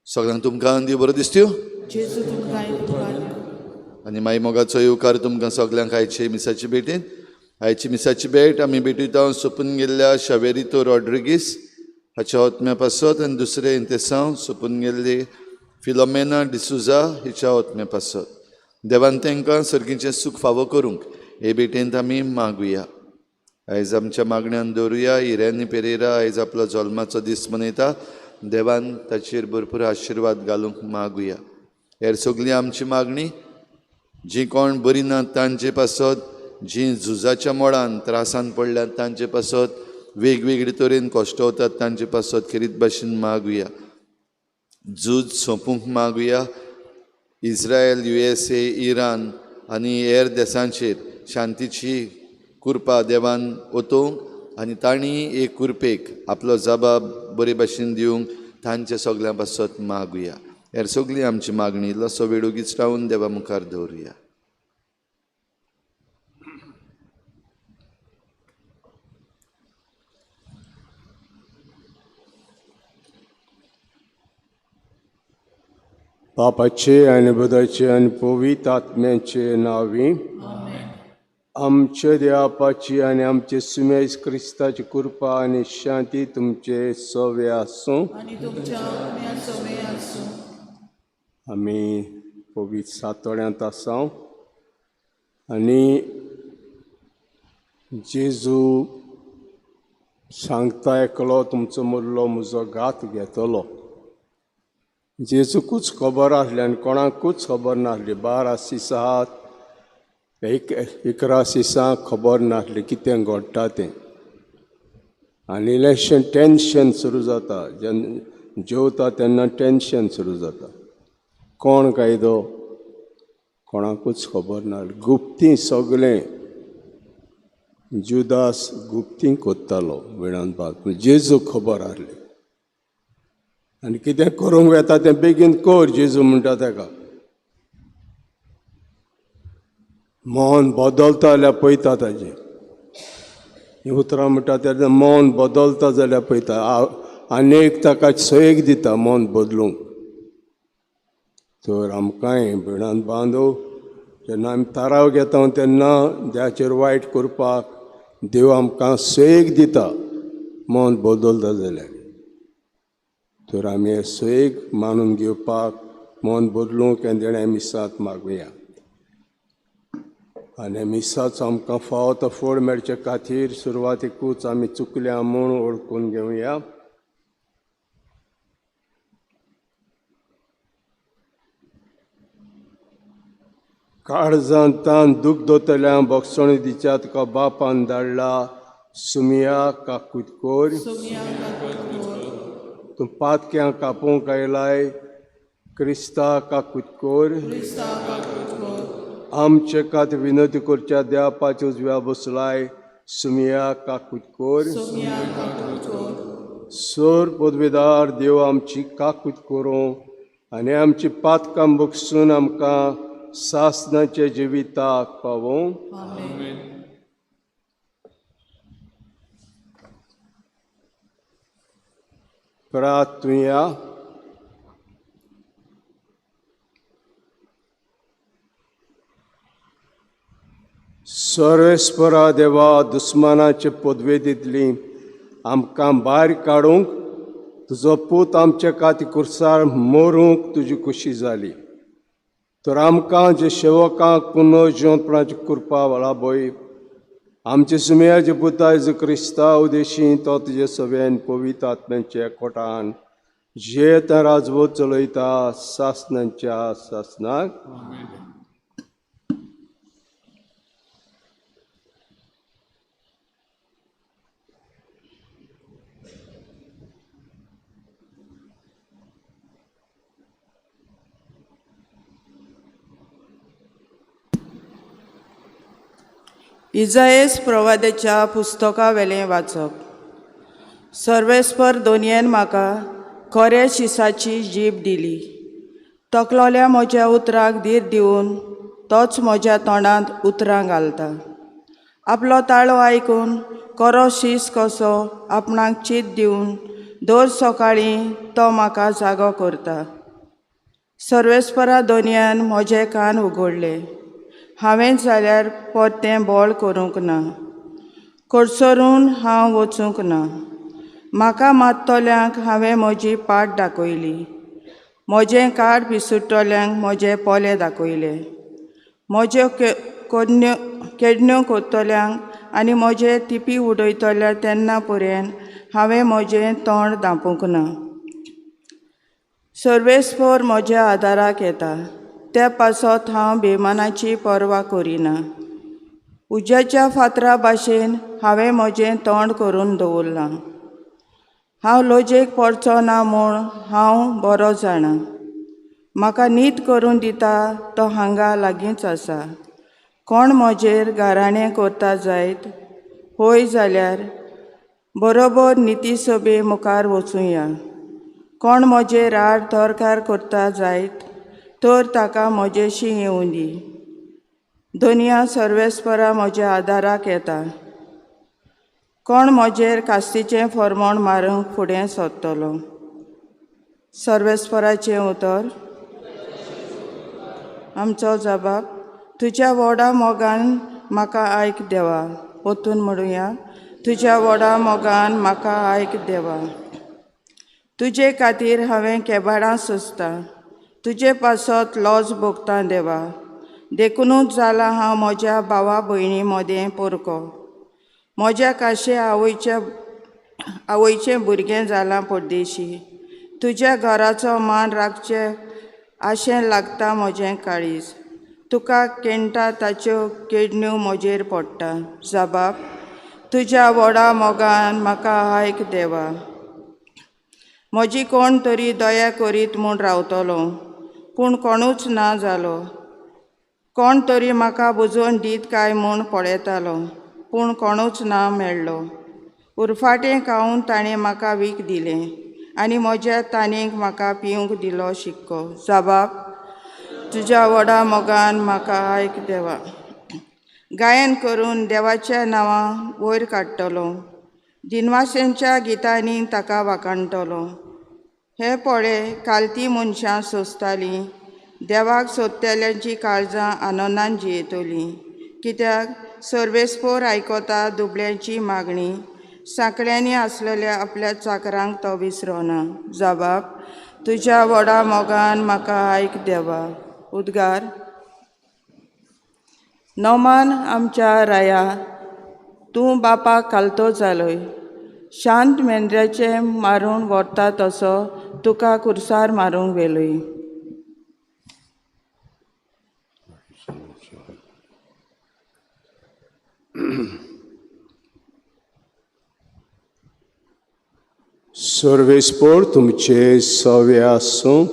सगळ्यांक तुमकां देव बरो दिसत्यो आनी मागीर मोगाचो येवकार तुमकां सगळ्यांक आयचे मिसाची भेटीन. आयची मिसाची भेट आमी भेटयता सोंपून गेल्ल्या शावेरितो रॉड्रिगीस हाच्या ओतम्या पासत आनी दुसरे इंतेसांव सोंपून गेल्ली फिलोमेना डिसुजा हिच्या ओतम्या पासत. देवान तांकां सर्गीचें सूख फावो करूंक हे भेटेंत आमी मागुया. आयज आमच्या मागण्यांत दवरुया इरेनी पेरेरा आयज आपलो जल्माचो दीस मनयता. देवान ताचेर भरपूर आशिर्वाद घालूंक मागुया. हेर सगळी आमची मागणी जी कोण बरी ना तांचे पासत, जी झुजाच्या मोडान त्रासान पडल्यात तांचे पासत, वेगवेगळे तरेन कश्टवतात तांचे पासत खेरीत भाशेन मागुया. झूज सोंपूंक मागुया. इस्रायल, USA, इराण आनी हेर देशांचेर शांतीची कृपा देवान ओतोवंक आनी तांणी एक कृपेक आपलो जबाब बरे भाशेन दिवंक तांचे सगळ्यां पासत मागुया. हेर सगळी आमची मागणी इल्लोसो वेळ उगीच रावन देवा मुखार दवरुया. बापाचे आनी पुताचे आनी पवित्र आत्म्याचे नांवी आमचे देवापाची आनी आमचे सुमेश क्रिस्ताची कृपा आनी शांती तुमचे सवे आसूं. आमी पवित्र सातोड्यांत आसा आनी जेजू सांगता एकलो तुमचो मुर्लो म्हजो घात घेतलो. जेजूकूच खबर आसली आनी कोणाकूच खबर नासली. 12 सिसां 11 सिसां खबर नासली कितें घडटा तें. आनी इलेक्शन टेन्शन सुरू जाता. जेन्ना जेवता तेन्ना टेन्शन सुरू जाता. कोण कायदो कोणाकूच खबर नासली. गुप्ती सगळें जुदास गुप्ती कोत्तालो विणान पावत. जेजू खबर आसली आनी कितें करूंक येता तें बेगीन कर जेजू म्हणटा ताका. मन बदलता जाल्यार पळयता ताजें. ही उतरां म्हणटा तेन्ना मन बदलता जाल्यार पळयता. आनीक ताका सयेक दिता मन बदलूंक. तर आमकांय भिणान बांदू जेन्ना आमी थाराव घेता तेन्ना देवाचेर वायट करपाक देव आमकां सयेक दिता मन बदलता जाल्यार. तर आमी हे सयेक मानून घेवपाक मन बदलूंक हें देण्या मिसांत मागुया. आनी मिसाचो आमकां फावो तो फळ मेळचे खातीर सुरवातेकूच आमी चुकल्या म्हूण ओळखून घेवया. काळजांतान दूख दोतल्या भोगसण दिच्या तुका बापान धाडला. सुमिया काकूत कोर तूं पातक्यां कापूंक आयलाय. क्रिस्ता काकूत कोर आमचे खातीर विनंती करच्या देवापाच्या उजव्या बसलाय सुमिया काकूत कोर सोर पदवीदार देव आमची काकूत करूं आनी आमची पातकां बगसून आमकां सासनाचे जिविताक पावों. प्रार्थुया. सर्वेस्परा देवा, दुस्मानाचे पदवेंतली आमकां भायर काडूंक तुजो पूत आमचे खातीर कुर्सार मरूंक तुजी खुशी जाली. तर आमकां जे सेवकांक पुनर्जीवनपणाची कृपा लाबय. आमचे सुमयाचे पुता जेजू क्रिस्ता उदेशी तो तुजे सभेन पवित्र आत्म्याच्या एकवटान जेत राजवत चलयता सासनांच्या सासनाक. इजायेस प्रवादाच्या पुस्तका वेलें वाचप. सर्वेस्पर दोनयेन म्हाका खऱ्या शिसाची जीब दिली. तकलोल्या म्हज्या उतराक धीर दिवन तोच म्हज्या तोंडांत उतरां घालता. आपलो ताळो आयकून खरो शीस कसो आपणाक चीत दिवन दर सकाळीं तो म्हाका जागो करता. सर्वेस्परा दोनयान म्हजे कान उगडले. हांवें जाल्यार परतें बोळ करूंक ना. कडसरून हांव वचूंक ना. म्हाका मात्तोल्यांक हांवें म्हजी पाट दाखयली. म्हजें काड पिसुट्टोल्यांक म्हजे पोले दाखयले. म्हज्यो केडण्यो कोत्तोल्यांक आनी म्हजे तिपी उडयतल्या तेन्ना पर्यंत हांवें म्हजें तोंड धांपूंक ना. सर्वेस्पर म्हज्या आदाराक येता. त्या पासत हांव बेमानाची पर्वा करिना. उज्याच्या फातरा भाशेन हांवें म्हजें तोंड करून दवरलां. हांव लोजेक पडचो ना म्हूण हांव बरो जाणा. म्हाका न्हीद करून दिता तो हांगा लागींच आसा. कोण म्हजेर गाराणें करता जायत होय जाल्यार बरोबर निती सभे मुखार वचुया. कोण म्हजेर आड तोरकार करता जायत तर ताका म्हजेशी येवं दी. दोनया सर्वेस्परा म्हज्या आदाराक येता. कोण म्हजेर कास्तीचें फर्मोण मारूंक फुडें सरतलो. सर्वेस्पराचें उतर. आमचो जबाब. तुज्या व्हडा मोगान म्हाका आयक देवा. ओतून म्हणुया. तुज्या व्हडा मोगान म्हाका आयक देवा. तुजे खातीर हांवें केबाडां सोंसता. तुजे पासत लॉज भोगतां देवा. देखूनच जाला हांव म्हज्या भावा भयणी मोदें पोरको. म्हज्या काशे आवयचें भुरगें जालां परदेशी. तुज्या घराचो मान राखचे आशें लागता म्हजें काळीज. तुका केण्टा ताच्यो केडण्यो म्हजेर पडटा. जबाब. तुज्या व्हडा मोगान म्हाका आयक देवा. म्हजी कोण तरी दया करीत म्हूण रावतलो पूण कोणूच ना जालो. कोण तरी म्हाका बुजोवन दीत काय म्हूण पळयतालो पूण कोणूच ना मेळ्ळो. उरफाटें खावून ताणें म्हाका वीख दिलें आनी म्हज्या तानीक म्हाका पिवूंक दिलो शिक्को. जबाब. तुज्या व्हडा मोगान म्हाका आयक देवा. गायन करून देवाच्या नांवां वयर काडटलो. दिनवासेंच्या गितांनी ताका वाखाणटलो. हे पळय कालती मनशां सोंसतालीं. देवाक सोदतेल्यांची काळजां आनंदान जियेतलीं. कित्याक सर्वेस्पर आयकता दुबळ्यांची मागणी. सांकल्यांनी आसलेल्या आपल्या चाकरांक तो विसरना. जबाब. तुज्या व्हडा मोगान म्हाका आयक देवा. उद्गार. नोमान आमच्या राया तूं बापाक कालतो जालोय. शांत मेंद्राचें मारून व्हरता तसो तुका कुर्सार मारूंक वेलोय. सर्वेस्पर तुमचे सवे आसूं.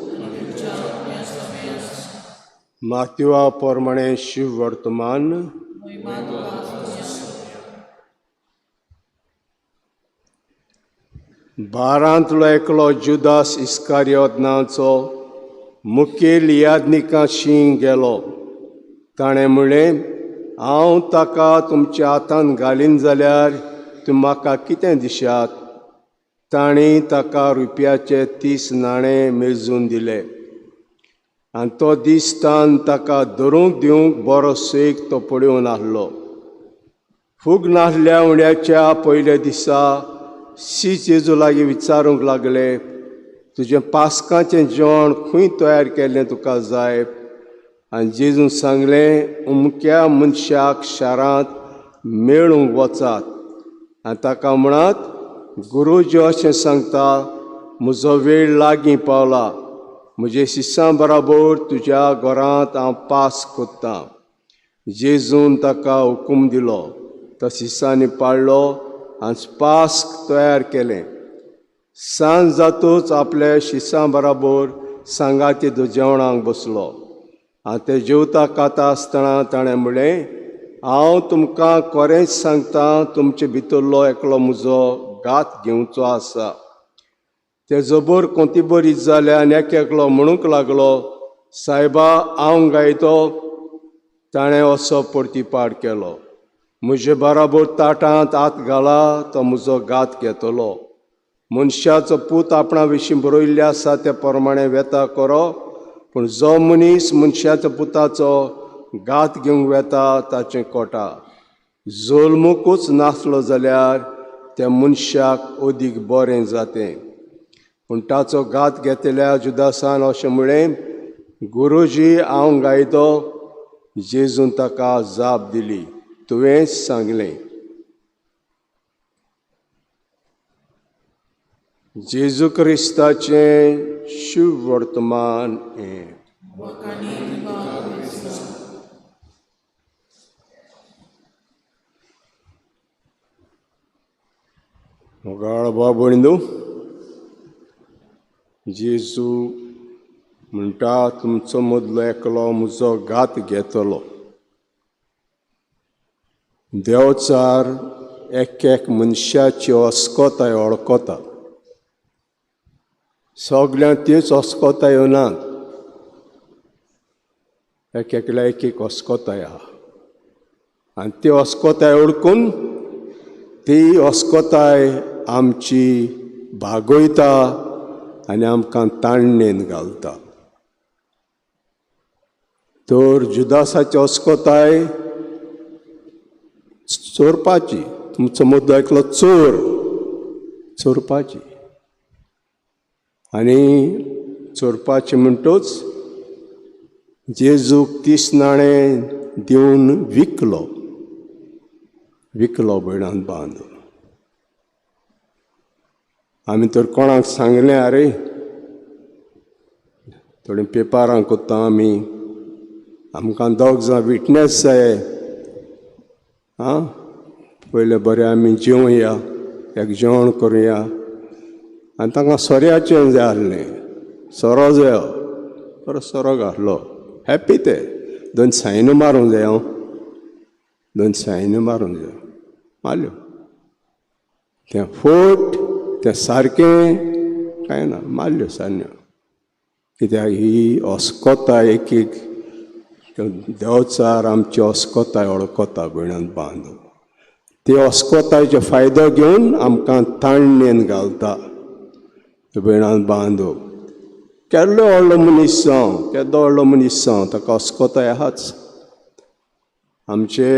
मातवा प्रमाणे शिव वर्तमान बारांतलो एकलो जुदास इस्कारियोत नांवाचो मुखेल यादनिकाशी गेलो. ताणें म्हणलें, हांव ताका तुमच्या हातांत घालीन जाल्यार तूं म्हाका कितें दिशात. तांणी ताका रुपयाचे 30 नाणे मेजून दिले आनी तो दिसतान ताका धरूंक दिवंक बरो सेक तो पडून आसलो. फूग नासल्या उंड्याच्या पयल्या दिसा जेजू लागीं विचारूंक लागले, तुजें पास्काचें जेवण खंय तयार केल्लें तुका जाय. आनी जेजून सांगलें, अमक्या मनशाक शारांत मेळूंक वचात आनी ताका म्हणात, गुरूजी अशें सांगता, म्हजो वेळ लागीं पावला. म्हजे शिश्यां बराबर तुज्या घरांत हांव पास कोत्तां. जेजून ताका हुकूम दिलो. तो शिश्यांनी पाळ्ळो आनी पास्क तयार केलें. सांज जातूच आपल्या शिश्यां बराबर सांगातीत जेवणाक बसलो. आनी ते जेवता खाता आसतना ताणें म्हणलें, हांव तुमकां खरेंच सांगतां, तुमचे भितरलो एकलो म्हजो घात घेवचो आसा. ते जबर कोंतीबरीत जाले आनी एकलो म्हणूंक लागलो, सायबा हांव गायतो. ताणें असो परतीपाड केलो, म्हजे बराबर ताटांत हात घाला, तो म्हजो घात घेतलो. मनशाचो पूत आपणा विशीं बरयल्लें आसा त्या प्रमाणें वेता करो, पूण जो मनीस मनशाच्या पुताचो घात घेवंक वेता ताचें कोटा. जल्मूकूच नासलो जाल्यार त्या मनशाक अदीक बरें जातें. पूण ताचो घात घेतल्या जुदासान अशें म्हळें, गुरूजी हांव गायतो. जेजून ताका जाप दिली, तुवें सांगलें. जेजू क्रिस्ताचें शुभ वर्तमान हें. मोगाळ बाबणींदू, जेजू म्हणटा, तुमचो मदलो एकलो म्हजो घात घेतलो. देवचार एक मनशाची अस्कोताय वळखता. सगळ्यांक तीच अस्कोताय येनात, एकल्या एक अस्कोताय आहा. आनी ती अस्कोताय ओळखून ती अस्कोताय आमची भागयता आनी आमकां ताणणेन घालता. तर जुदासाची अस्कोताय चोरपाची. तुमचो मदलो एकलो चोरपाची आनी चोरपाची म्हणटूच जेजूक 30 नाणे दिवन विकलो भयणान बांदून. आमी तर कोणाक सांगलें, अरे थोडे पेपरां कोत्ता आमी, आमकां दोग जाण विटनेस जाय. पयलें बरें आमी जेवया, एक जेवण करुया. आनी तांकां सोऱ्याचें जाय आसलें, सोरो जायो. बरो सोरो घातलो, हॅप्पी ते. 2 सायनो मारूंक जाय, 2 सायनो मारूंक जाय. मारल्यो. तें फोट तें सारकें कांय ना, मारल्यो सारन्यो. कित्याक ही अस्कोताय एक देवचार आमची अस्कोताय वळखता भयणान बांदून. ती अस्कोतायचो फायदो घेवन आमकां ताणणेन घालता भयणान बांदून. केल्लो व्हडलो मनीस जावं, केदो व्हडलो मनीस जावं, ताका अस्कोताय आहाच. आमचे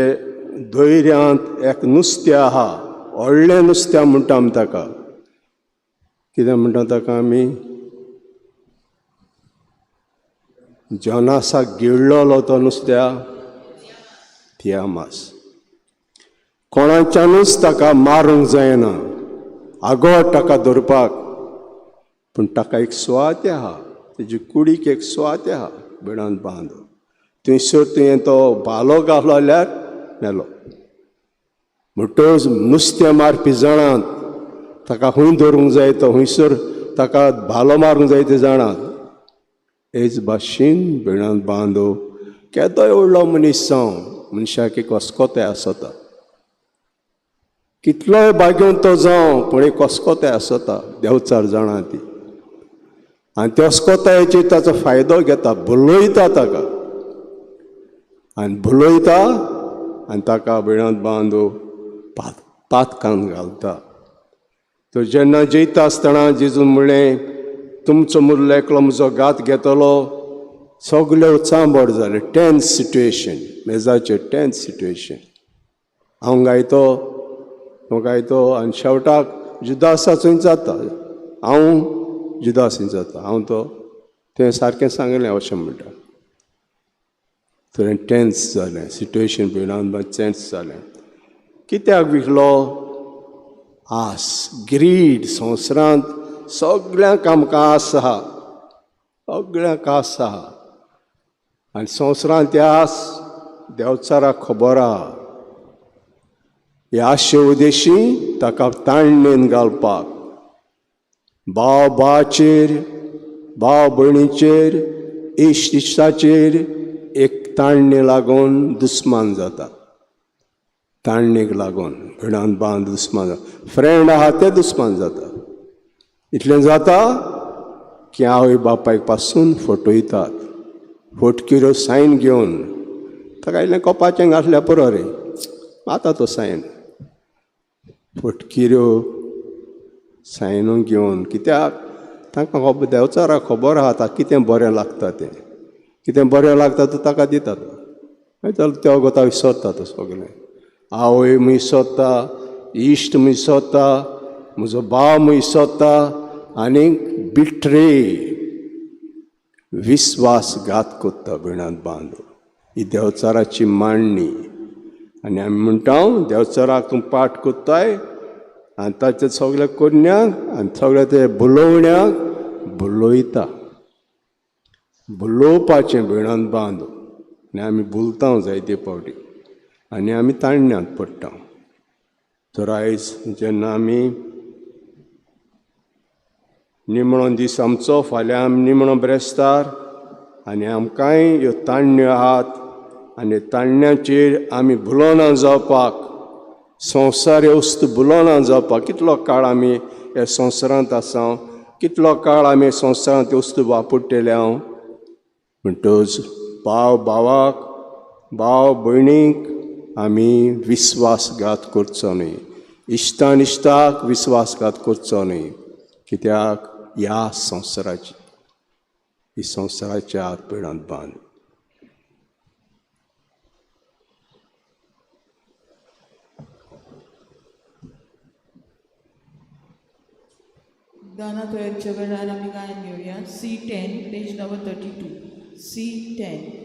धैर्यांत एक नुस्तें आहा, व्हडलें नुस्तें म्हणटा आमी ताका. कितें म्हणटा ताका आमी? जोनासाक गिळ्ळलो तो नुस्त्या, तियामास. कोणाच्यानूच ताका मारूंक जायना, आगोट ताका धरपाक. पूण ताका एक सुवातें आहा, तेजी कुडीक एक सुवातें आहा भयणान बांदून. थंयसर तुवें तो भालो घालो जाल्यार मेलो. म्हणटच नुस्तें मारपी जाणात ताका खंय धरूंक जाय, तो खंयसर ताका भालो मारूंक जाय ते जाणात. हेच भाशेन भयणान बांदो केदोय व्हडलो मनीस जावं मनशाक एक अस्कोताय आसता. कितलोय बागेवन तो जावं पूण एक अस्कोताय आसता, देंवचार जाणा ती. आनी त्या अस्कोतायाची ताचो फायदो घेता, भुलयता ताका आनी भुलयता आनी ताका भिणांत बांदू पातकान घालता. तो जेन्ना जैता आसतना जेजून म्हणलें तुमचो मुल्लो एकलो म्हजो घात घेतलो, सगल्यो चांबड जाले. टेन्स सिट्युएशन, मेजाचेर टेन्स सिट्युएशन. हांव गायतो, तो गायतो आनी शेवटाक जुदासाचूय जाता. हांव जुदासीन जाता. हांव तो तें सारकें सांगलें अशें म्हणटा. थंय टेन्स जालें सिट्युएशन, भिणांत टेन्स जालें. कित्याक विकलो? आस, ग्रीड. संवसारांत सगळ्यांक आमकां आस आहा, सगळ्यांक आस आहा. आनी संवसारांत ती आस देंवचाराक खबर आहा. ह्या आशे उद्देशी ताका ताळणेन घालपाक, भाव भावाचेर, भाव भयणीचेर, इश्ट इश्टाचेर एक ताळणे लागून दुस्मान जाता. ताळणेक लागून भिणांत बांद दुस्मान जाता. फ्रेंड आहा ते दुस्मान जाता. इतलें जाता की आवय बापायक पासून फटयतात. फटकिऱ्यो सायन घेवन ताका इल्लें कोपाचें घातल्यार पुरो रे, आतां तो सायन. फटकिऱ्यो सायनो घेवन, कित्याक तांकां देंवचाराक खबर आहा ताका कितें बरें लागता तें. कितें बरें लागता तें ताका दितात. जाल्यार तो गोता विसरता तो सगळें. आवय विसरता, इश्ट विसरता, म्हजो भाव विसरता आनीक बिट्रे विस्वासघात कोत्ता भिणांत बांदू. ही देंवचाराची मांडणी. आनी आमी म्हणटा देंवचाराक तूं पाठ कोत्ताय आनी ताचे सगळे कन्यांक आनी सगळे ते बुलोवण्याक बुलयता. बुलोवपाचें भिणांत बांदू. आनी आमी बुलता जायते फावटी आनी आमी ताळण्यांत पडटा. तर आयज जेन्ना आमी निमणो दीस आमचो, फाल्यां आमी निमणो ब्रेस्तार, आनी आमकांय ह्यो ताळण्यो आहात आनी ताळण्यांचेर आमी भुलोना जावपाक, संवसार ह्यो वस्तू भुलोना जावपाक. कितलो काळ आमी ह्या संवसारांत आसा, कितलो काळ आमी संवसारांत त्यो वस्तू वापरतले. हांव म्हणटच भाव भावाक, भाव भयणीक आमी विस्वासघात करचो न्हय. इश्टान इश्टाक विस्वासघात करचो न्हय. कित्याक ह्या संवसाराची, ही संवसाराच्या हात भिणांत बांद. गाना तयारच्या वेळार आमी गायन घेवया. C10, page number 32. C10.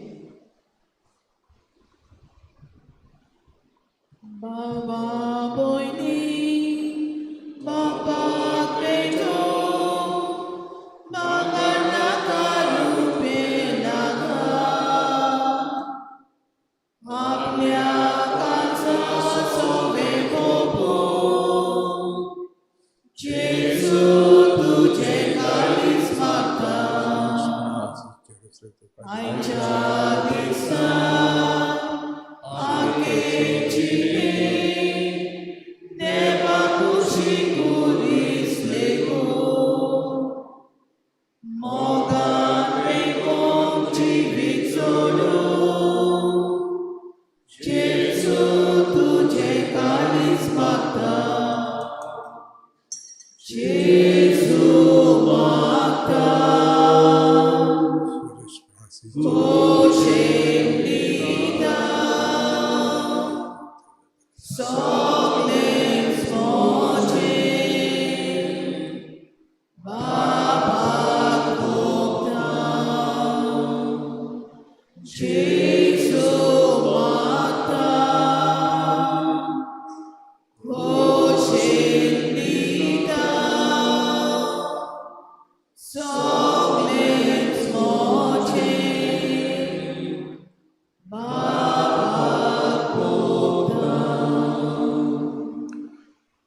बाबा भयणी बापाक पेटो, बांगर नाका रुपे नाका, आपल्या कांचा सोबे भोपो, जेजू तुझे काळीज मागता. आयच्या दिसा आकेची देवा खुशी कुरीस लेगो, मोगान रेगोम जिवीत सोडो, जेजू तुझे काळीज मागता. जेजू मागता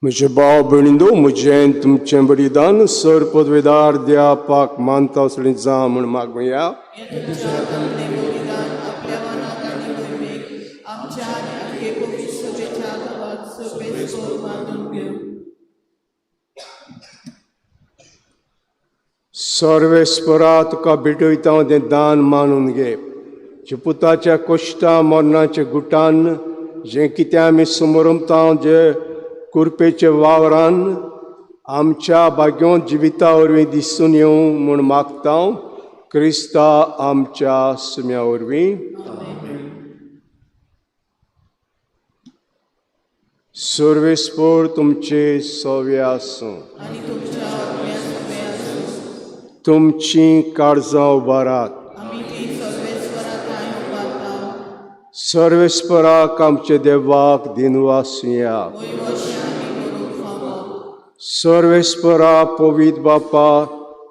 म्हजे भाव भयणींनो, म्हजें तुमचें बलिदान सर पदवेदार देवापाक मानता असलें जा म्हूण मागुया. तुझ्या कमने बलिदान आपल्या सर्वेस्परा तुका भेटयता तें दान मानून घे. जे पुताच्या कोश्टा मरणाच्या गुटान जें कितें आमी समरमता जे कुरपेच्या वावरान आमच्या भाग्यों जिविता वरवीं दिसून येवं म्हूण मागता. क्रिस्ता आमच्या सुम्या वरवीं. सर्वेस्पर तुमचे सवे आसूं. तुमची काळजां उबारात. सर्वेस्पराक आमचे देवाक दिनवासुया. सर्वेस्परा पवित्र बापा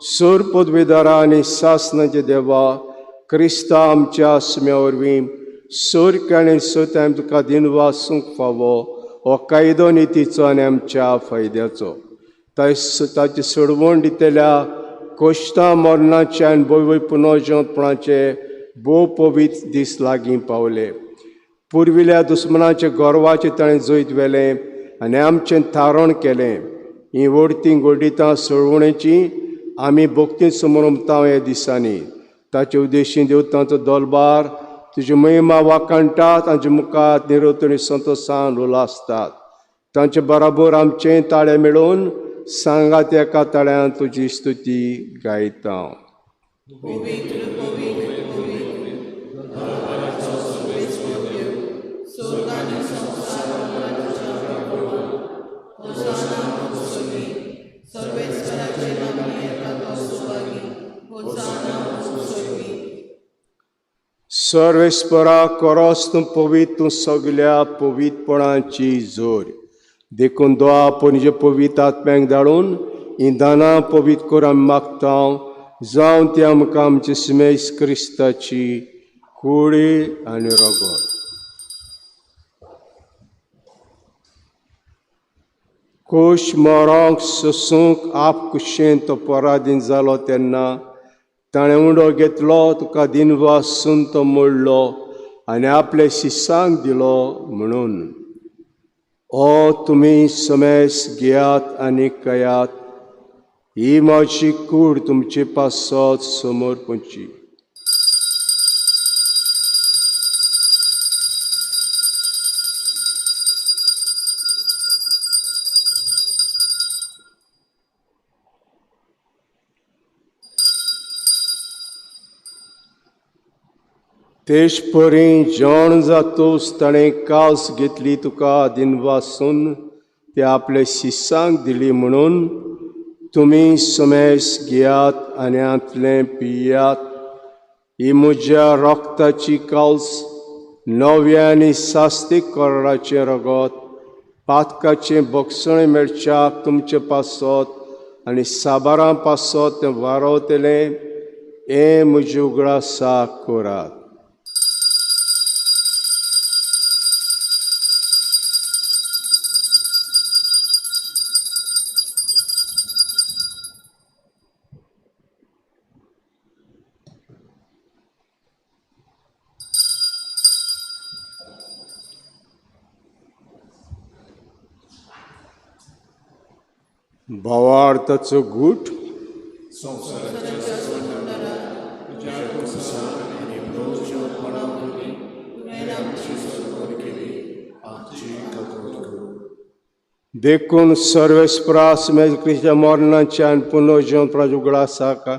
सर पदवीदारा आनी सासनाचे देवा क्रिस्ता आमच्या सुम्या वरवीं सर आनी सत आमी तुका दिनवासूंक फावो हो कायदो नितीचो आनी आमच्या फायद्याचो. ताची सोडवण दितल्या कोश्टा मरणाचे आनी भोय पुनर्जनपणाचे भोव पवित्र दीस लागीं पावले. पुर्विल्या दुस्मनाचे गोरवाचे ताणें जैत व्हेलें आनी आमचें थारण केलें. ही वडतीं गोडितां सोडवणेची आमी भक्ती समरमता ह्या दिसांनी. ताचे उद्देशीं देवतांचो दोलबार तुजी महिमा वाकाणटात. तांचे मुखार निरतणी संतोशान उलासतात. तांचे बराबर आमचें ताळें मेळोवन सांगात एका ताळ्यान तुजी स्तुती गायता. सर्वेस्परा कोरोस तूं पवित्र तूं सगल्या पवित्रपणाची जोर देखून दोआ पणजे पवित्र आत्म्यांक धाडून ही दानां पवित्र करून आमी मागता. जावं ती आमकां आमचे सुमेश क्रिस्ताची कुडी आनी रगत. कोश मोरोंक सोसूंक आप कुशेन तो पराधीन जालो तेन्ना ताणें उंडो घेतलो. तुका दिनवासून तो मोडलो आनी आपल्या शिश्यांक दिलो म्हणून. ओ तुमी समेस घेयात आनी कयात. ही म्हजी कूड तुमचे पासत समोर पोंची. तेश परी जेवण जातोच ताणें कास घेतली तुका दिनवासून ते आपल्या शिश्यांक दिली म्हणून. तुमी समेस घेयात आनी आंतलें पियात. ही म्हज्या रोगताची काल्स नव्या आनी सास्तीक कोराचें रगत पातकाचें भक्षण मेळच्याक तुमचे पासत आनी साबारां पासत तें वारवतलें. हें म्हजे उगडासाक करात. भावार्थाचो गूट. देखून सर्वेस्परास क्रिस्ता मरणाच्या आनी पुनर्जन्माच्या उगडासाक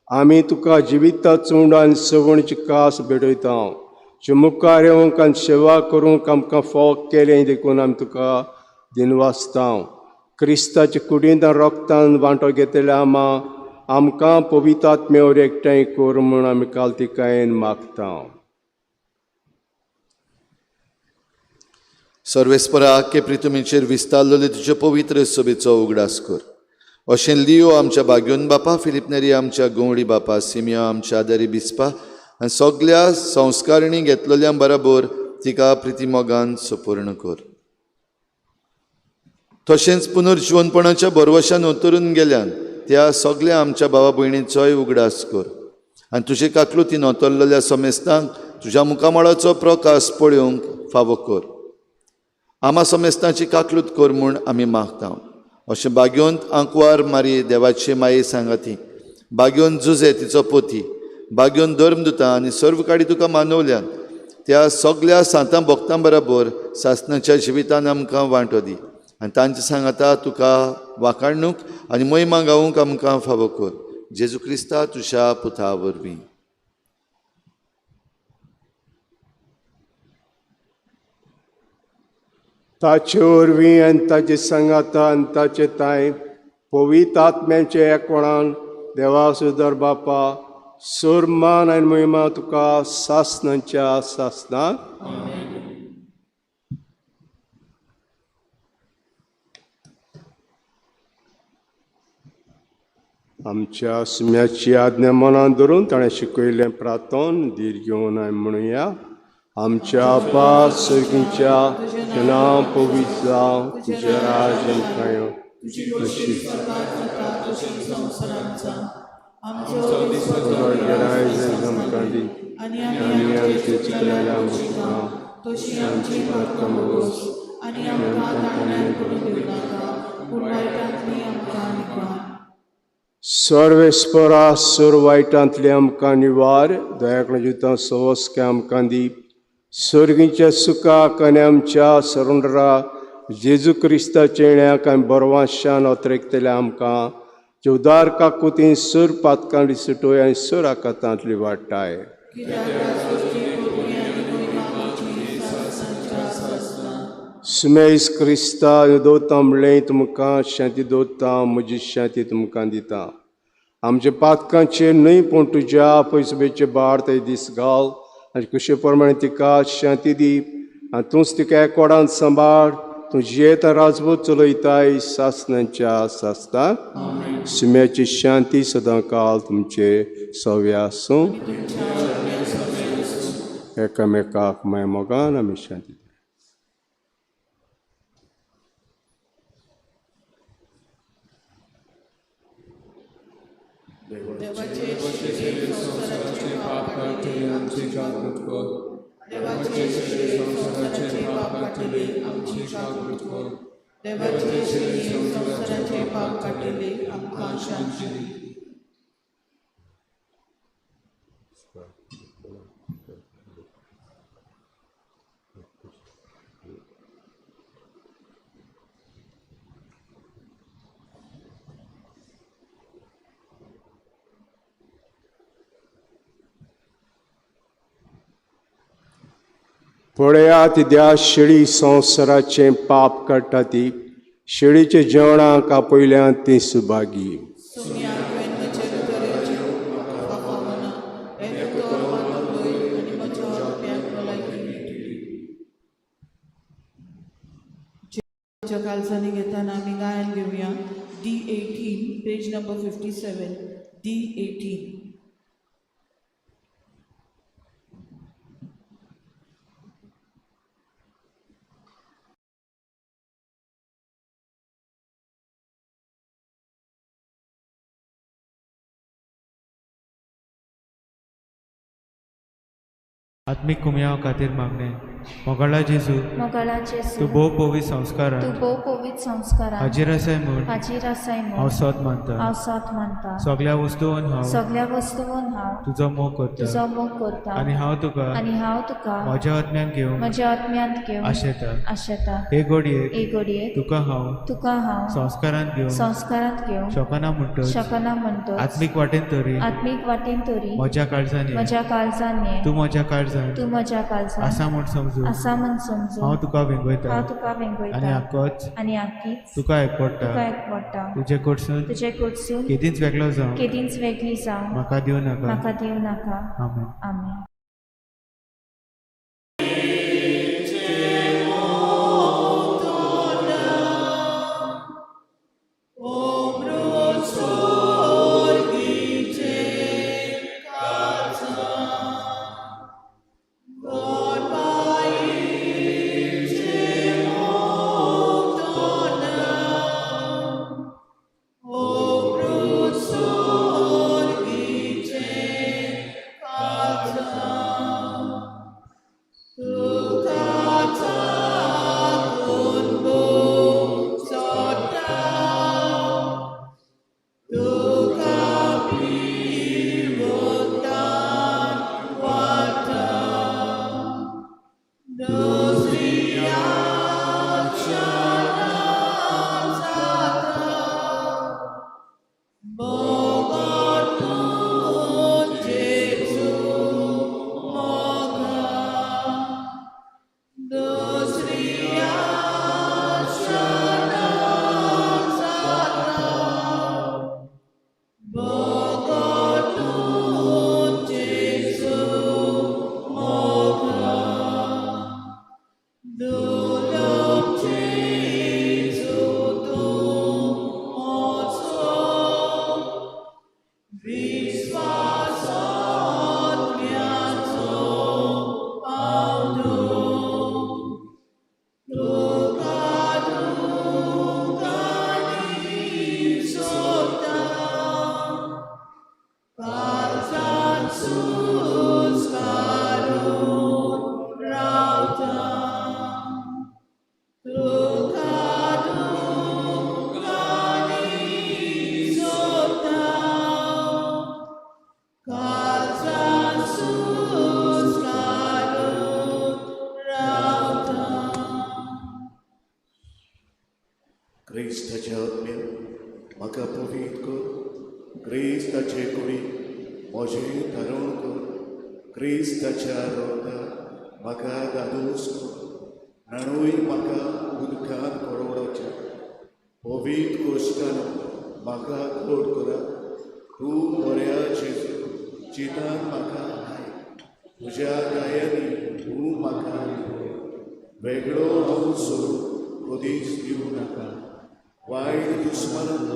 आमी तुका जिविता चोंड आनी सवणीची कास भेटयता. जे मुखार येवंक आनी सेवा करूंक आमकां फोग केलें देखून आमी तुका दिनवासता. क्रिस्ताच्या कुडींत आनी रोगतान वांटो घेतल्या आमकां पवित्र आत्म्यावर एकठांय कर म्हूण आमी काल्तिकायेन मागता. सर्वेस्परा आख्खे प्रितुमेचेर विस्तारलेले तुजे पवित्र सभेचो उगडास कर. अशें लियो आमच्या बाग्योन बापा, फिलिप नेरी आमच्या गवळी बापा, सिमिया आमच्या आदारी बिस्पा आनी सगल्या संस्कारिणी घेतलेल्या बराबर तिका प्रितीमोगान सुपूर्ण कर. तशेंच पुनर्जीवनपणाच्या बरवशान उतरून गेल्यान त्या सगल्या आमच्या भावा भयणीचोय उगडास कर. आनी तुजे काकलुतीन ओतरलेल्या समेस्तांक तुज्या मुखामळाचो प्रकाश पळोवंक फावो कर. आमा समेस्तांची काकलूत कर म्हूण आमी मागता. अशें बाग्योंत आंकवार मारी देवाची माये सांगाती, बाग्योन जुजे तिचो पोती, बाग्योन धर्मदुतां आनी सर्व काडी तुका मानवल्यान त्या सगळ्या सांतां भक्तां बरोबर सासणाच्या जिवितान आमकां वांटो दी आनी तांचे सांगाता तुका वाखाणूक आनी महिमा गावूंक आमकां फावो कर. जेजू क्रिस्ता तुज्या पुता वरवीं. ताचे वरवीं आनी ताचे सांगाता आनी ताचे ताय पवित्र आत्म्याचे एकवणान देवा सुदार बापा सुरमान आनी महिमा तुका सासणांच्या सासणांत. आमच्या सुम्याची आज्ञा मनान धरून ताणें शिकयलें प्रार्थन धीर घेवन आमी म्हणुया. आमच्या आपा सर्गीच्या तुजें नांव पवित्र जावं, तुजें राज येवं, तुजी आमकां दी आनी आमचे चिकलेल्या तशी आमची पातकमोस आनी आमकां तांतयान पडूंक दिवनाका, पूण वायटांतली आमकां निवार. सर्वेस्परा सुर वायटांतली आमकां निवार. दयाकडें जितां सवस्के आमकां दी. सर्गीच्या सुखाक आनी आमच्या सरुंडरा जेजू क्रिस्ताच्या येण्याक आमी बरवाशान ओतरेकतल्या आमकां उदार काकुतीन सुर पातकांतली सुटोय आनी सुर आकातांतली वाडटाय. सुमेस क्रिस्ता दोता म्हणलें तुमकां शांती दोता, म्हजी शांती तुमकां दिता. आमचे पातकांचेर न्हय पूण तुज्या पयसुबेचे बार ते दीस घाल आनी कुशे प्रमाणे तिका शांती दी आनी तूंच तिका एकोडांत सांबाळ. तूं जेत राजवत चलयताय सासणांच्या सासणांत. सुम्याची शांती सदां काल तुमचे सव्या आसूं. एकामेकाक माय मोगान आमी शांती. पळयात द्या शेळी संवसाराचें पाप काडटा ती. शेळीचे जेवणाक आपयल्यान ती सुभागी. कालसानी घेताना आमी गायन घेवया. D18 page number 57. D18. आत्मिक कुमयाव खातीर मागणे. मोगळा जेजू, तूं भोव पवित्र संस्कारान हाजीर आसाय म्हूण हांव सत मानता. सगळ्या वस्तूंत हांव तुजो मोग करता आनी हांव तुका म्हज्या आत्म्यांत घेवंक आशेता. हे घडयेक तुका हांव संस्कारांत घेवंक शकना म्हणटच आत्मीक वाटेन तरी म्हज्या काळजांनी तूं म्हज्या काळजांत आसा म्हूण समजून हांव तुका वेंगयता आनी आख्खीच तुका एकवडटा. तुजे कडसून केदींच वेगळी जावं म्हाका दिवं नाका. आमेन. Amen. क्रिस्ताच्या आत्म्या म्हाका पवित्र कर, क्रिस्ताचे कुडी म्हजें धरण कर, क्रिस्ताच्या रोगांत म्हाका दादोस कर, आणूय म्हाका उदकांत करोडाच्या पवित्र गोश्टान म्हाका कोट करा. तूं बऱ्या जेजू चितान म्हाका हाय, तुज्या गायांनी तूं म्हाका वेगळो हांव सोडून कधीच दिवं नाका. वायट दुस्मनान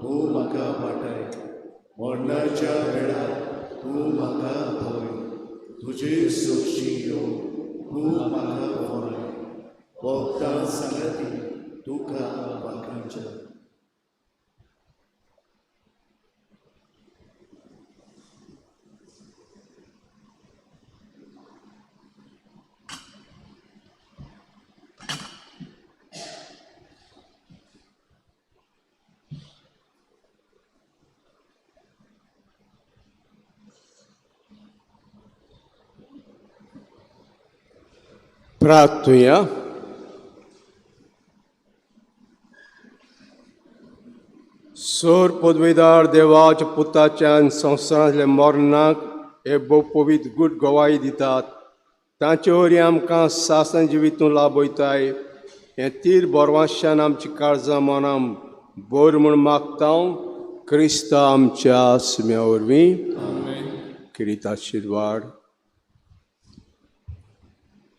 तूं म्हाका वाटाय, मरणाच्या वेळार तूं म्हाका भोय, तुजे सोक्षी येवन तूं म्हाका भोय, भोगतां सांगाती तुका वाखाणच्या. प्रार्थूया. सोर पदवीदार देवाच्या पुताच्या संवसारांतल्या मरणाक हे भोव पवित्र गूट गवाही दितात. तांचे वरी आमकां सासन जिवीतून लाभयताय. हें तीर बोरवांशान आमची काळजां मनां बोर म्हूण मागता. क्रिस्ता आमच्या आत्म्या वरवीं किरीत आशिर्वाद.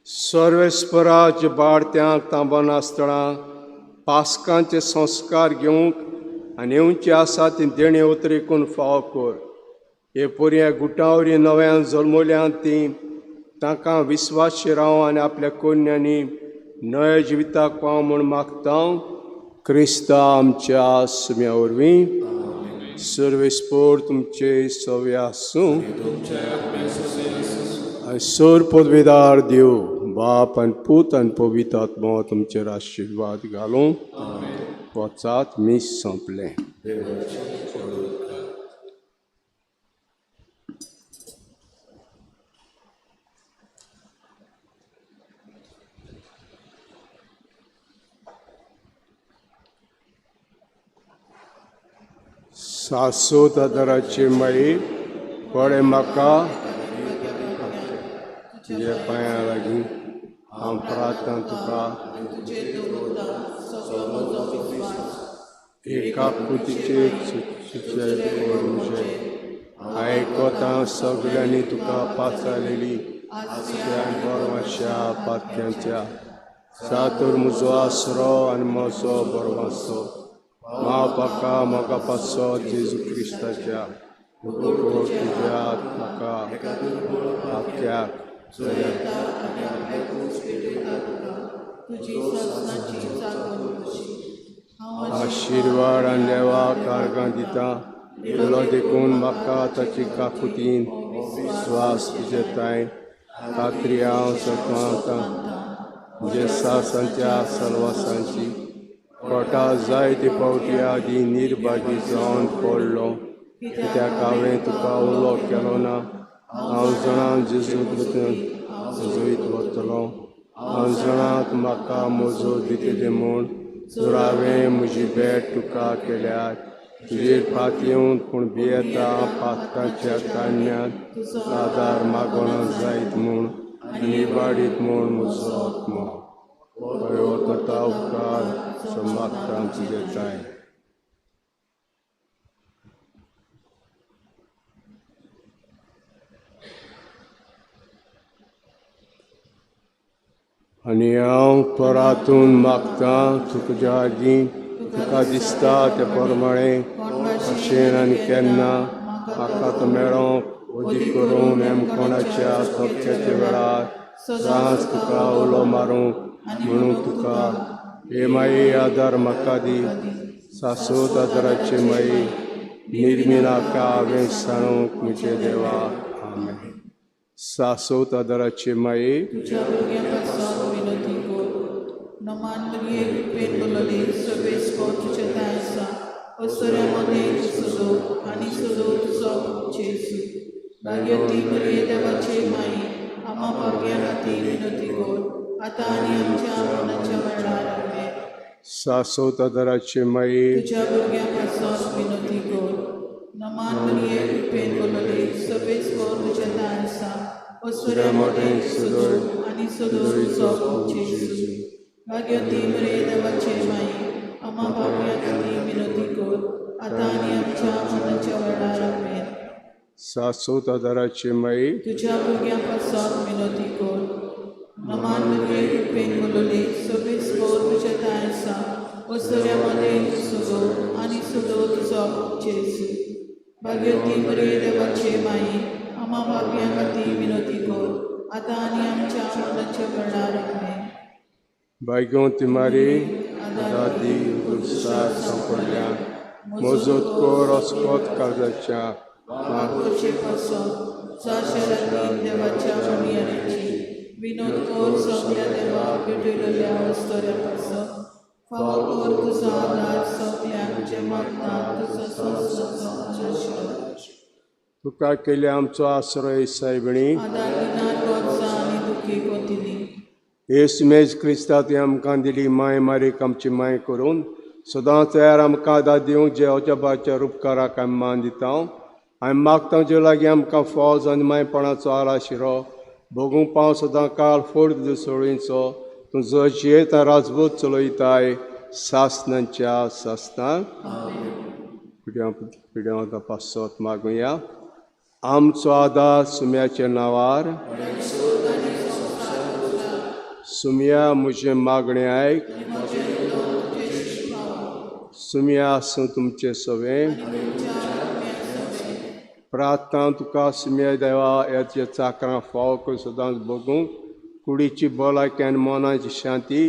सर्वेस्पराच्या बाळत्यांक तांबन आसतना पास्कांचे संस्कार घेवंक आनी येवची आसा ती देणे उतरेकून फाव कर. हे पोरया गुटावरी नव्यान जल्मल्यांत ती तांकां विस्वाशी राव आनी आपल्या कोन्यांनी नव्या जिविताक पाव म्हूण मागता. क्रिस्ता आमच्या आत्म्या वरवीं सर्वेस्पोर तुमचे सव्य आसूं. सोर पदवीदार देव बाप आनी पूत आनी पवित्र आत्मा तुमचेर आशिर्वाद घालूं. वचात मीस संपलें. सासोत आदाराचे माई पळय म्हाका तुज्या पांयां लागीं हांव प्रार्थना तुका एका पुतीचे आयकोता सगळ्यांनी तुका पाचालेली बरवांशा पातक्यांच्या सातूर म्हजो आसरो आनी म्हजो बरवांसो मावपाका मोगा पासो जेजू क्रिस्ताच्या तुज्या म्हाका आख्याक आशिर्वाद आनी देवा कारगां दिता. तुलो देखून म्हाका ताची काकुतीन स्वास जेताय खात्री हांव सत्वांता जे सासांच्या सर्वासांची कोटा जायते फावटी आदी निर्भागी जावन पडलो. कित्याक हांवें तुका उलो केलो ना. हांव जाणां जेजूक झोईत वतलो. हांव जाणां म्हाका म्हजो दितले म्हूण जर हांवें म्हजी भेट तुका केल्यार तुजेर फात येवन पूण भियेता पातकांच्या कान्यांत आदार मागोना जायत म्हूण आनी इबाडीत म्हूण म्हजो आत्मा वता उपकार मागता तुजेताय. आनी हांव परातून मागता तुज्या आदीं तुका दिसता ते प्रमाणे अशें आनी केन्ना म्हाका तो मेळोंक ओदी करून कोणाच्या तपक्याच्या वेळार सांज तुका उलो मारूंक म्हणून तुका हे माई आदार म्हाका दी. सासोत आदाराचे माई निर्मी नाका हांवें सांगूंक म्हजे देवा. आमेन. सासोत आदाराचे माई Naman Maria, Pendolale, Service Coach Chatasa, Osoremone, Sudo, Ani Sudo, Sop, Jesu. Bagati Maria Devache Mai, Ama Pagyahati Minoti God, Atani Amcha Manacha Varame. शाश्वत आदाराची माई तुझ्या भुरग्यां पासत विनोदी कर नमान मनिये कृपेन बोलले सगळे स्वर तुझ्या दारसा असुऱ्या मोठे सुदो आणि सुदो तुझो जेजू भाग्यवती मरे देवाचे माई आम्हा पापया खातीर विनोदी कर आता आणि आमच्या मरणाच्या वेळार आमेन शाश्वत आदाराची माई तुझ्या भुरग्यां पासत विनोदी कर नमान मनिये कृपेन बोलले सगळे स्वर तुझ्या दारसा असुऱ्यामध्ये सुदो आणि सुदो तुझो जेजू भाग्यवती मरे देवाचे माई आम्हा पापया खातीर विनोदी कर आता आणि आमच्या मरणाच्या वेळार आमेन भाग्यवती मारी दादी उत्साह संपल्या मजत कर अस्पत कर्जाच्या मागोचे पासत जाशेरातील देवाच्या मनियाची विनोद कर सगळ्या देवा भेटलेल्या वस्तोऱ्या पासत फावो कर तुझा आदार सगळ्यांचे मागतात तुझा संस्कार तुका केले आमचो आश्रय सायबिणी आदार दिनार वर्सा आणि दुखी कोतिनी येसुमेज क्रिस्तांत आमकां दिली माय मारीक आमची माय करून सदांच तयार आमकां दाद दिवंक जे अजबाच्या उपकाराक आमी मान दिता आमी मागता जे लागीं आमकां फौज आनी मायपणाचो आलाशिरो भोगूंक पाव सदां काळ फोड दिसोळींचो तुजो जियेत राजभूत चलयताय सासनांच्या सासनांक पिड्यां पासत मागुया आमचो आदार सुम्याच्या नांवार सुम्या म्हजें मागणें आयक सुम्या आसूं तुमचें सवें प्रार्थना तुका सुम्या देवा ह्याच्या चाकरां फाव कर सदांच बगूंक कुडीची भलायकी आनी मनाची शांती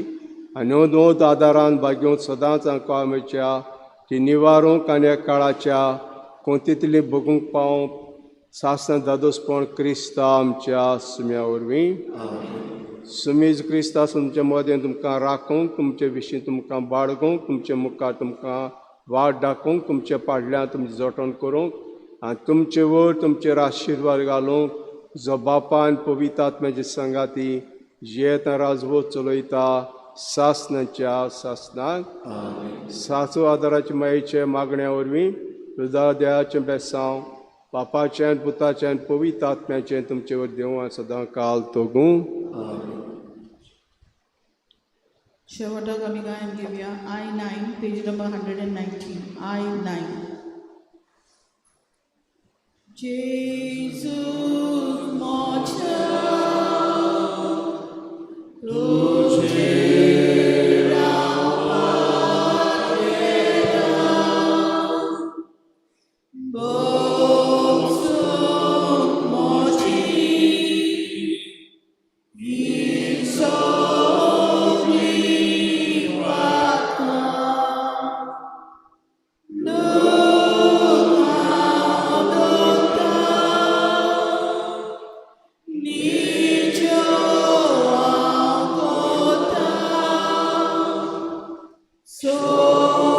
आनी नोंद आदारान भाग्योत सदांच आमच्या ती निवारूंक आनी काळाच्या कोंतीतली बगूंक पावंक सासण दादोसपण क्रिस्ता आमच्या सुम्या वरवीं सुमीज क्रिस्ता तुमच्या मदें तुमकां राखूंक तुमचे विशीं तुमकां बाळगूंक तुमचे मुखार तुमकां वाट दाखोवंक तुमचे फाटल्यान तुमचें जतन करूंक आनी तुमचे वयर तुमचेर आशिर्वाद घालूंक जो बापा आनी पवित्र आत्म्याची संगाती जियेत राजभोग चलयता सासनांच्या सासनाक सासू आदाराचे मायेचे मागण्या वरवीं तुझा देवाचें बेसांव बापाचें आनी पुताचें आनी पवित्र आत्म्याचें तुमचे वर देव सदां काल तोगूं शेवटाक आमी गायन घेवया I9 पेज नंबर 119 I9 जेजू मोच्या तुझे So